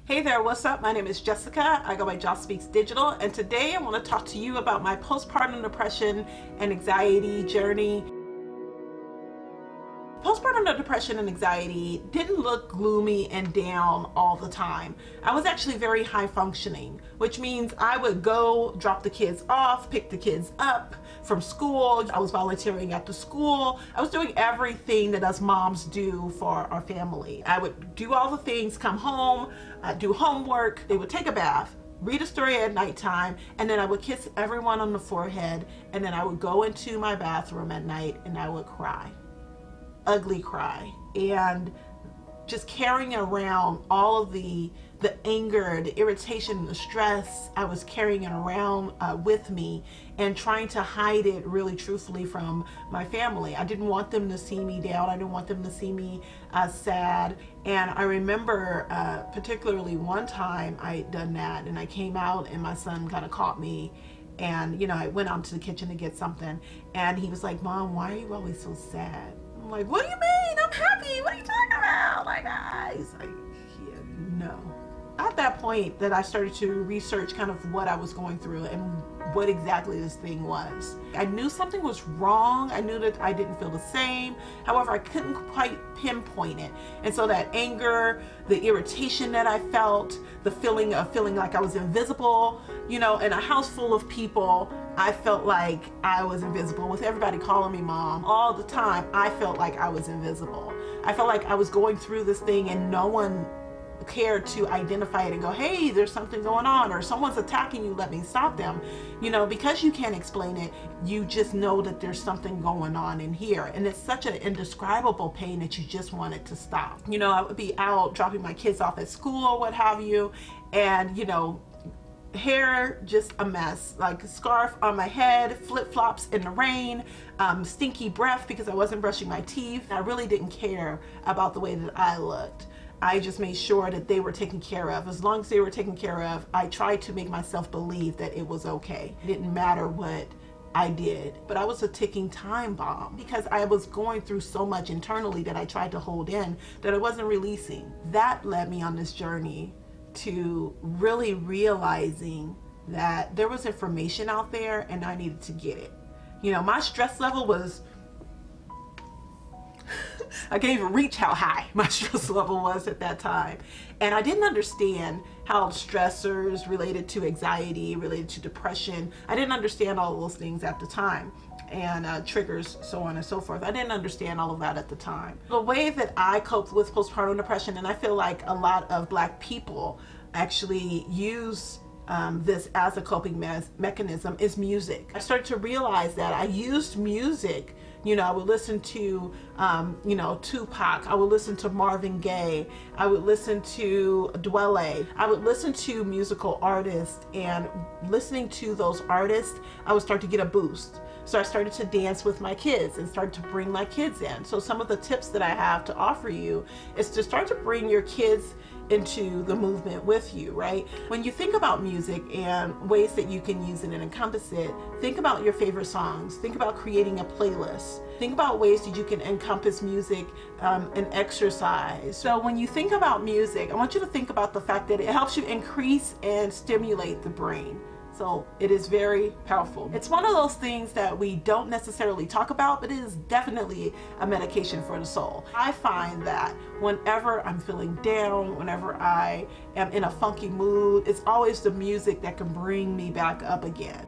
Hey there, what's up? My name is Jessica. I go by Jawspeaksdigital, and today I want to talk to you about my postpartum depression and anxiety journey. Postpartum depression and anxiety didn't look gloomy and down all the time. I was actually very high functioning, which means I would go drop the kids off, pick the kids up from school. I was volunteering at the school. I was doing everything that us moms do for our family. I would do all the things, come home, do homework. They would take a bath, read a story at nighttime, and then I would kiss everyone on the forehead, and then I would go into my bathroom at night and I would cry. Ugly cry, and just carrying around all of the anger, the irritation, the stress. I was carrying it around with me and trying to hide it really truthfully from my family. I didn't want them to see me down. I didn't want them to see me sad. And I remember particularly one time I'd done that, and I came out and my son kind of caught me. And I went out to the kitchen to get something, and he was like, "Mom, why are you always so sad?" I'm like, "What do you mean? I'm happy. What are you talking about?" Like, he's like, "Yeah, no." At that point that I started to research kind of what I was going through and what exactly this thing was. I knew something was wrong. I knew that I didn't feel the same. However, I couldn't quite pinpoint it. And so that anger, the irritation that I felt, the feeling of feeling like I was invisible, in a house full of people, I felt like I was invisible. With everybody calling me mom all the time, I felt like I was invisible. I felt like I was going through this thing and no one cared to identify it and go, "Hey, there's something going on," or "Someone's attacking you, let me stop them." Because you can't explain it, you just know that there's something going on in here, and it's such an indescribable pain that you just want it to stop. I would be out dropping my kids off at school or what have you, and hair just a mess, like a scarf on my head, flip-flops in the rain, stinky breath because I wasn't brushing my teeth. I really didn't care about the way that I looked. I just made sure that they were taken care of. As long as they were taken care of, I tried to make myself believe that it was okay. It didn't matter what I did, but I was a ticking time bomb because I was going through so much internally that I tried to hold in that I wasn't releasing. That led me on this journey to really realizing that there was information out there and I needed to get it. My stress level was I can't even reach how high my stress level was at that time. And I didn't understand how stressors related to anxiety, related to depression. I didn't understand all of those things at the time, and triggers, so on and so forth. I didn't understand all of that at the time. The way that I coped with postpartum depression, and I feel like a lot of Black people actually use this as a coping mechanism, is music. I started to realize that I used music. I would listen to, Tupac. I would listen to Marvin Gaye. I would listen to Dwele. I would listen to musical artists, and listening to those artists, I would start to get a boost. So I started to dance with my kids and started to bring my kids in. So some of the tips that I have to offer you is to start to bring your kids into the movement with you, right? When you think about music and ways that you can use it and encompass it, think about your favorite songs. Think about creating a playlist. Think about ways that you can encompass music and exercise. So when you think about music, I want you to think about the fact that it helps you increase and stimulate the brain. So it is very powerful. It's one of those things that we don't necessarily talk about, but it is definitely a medication for the soul. I find that whenever I'm feeling down, whenever I am in a funky mood, it's always the music that can bring me back up again.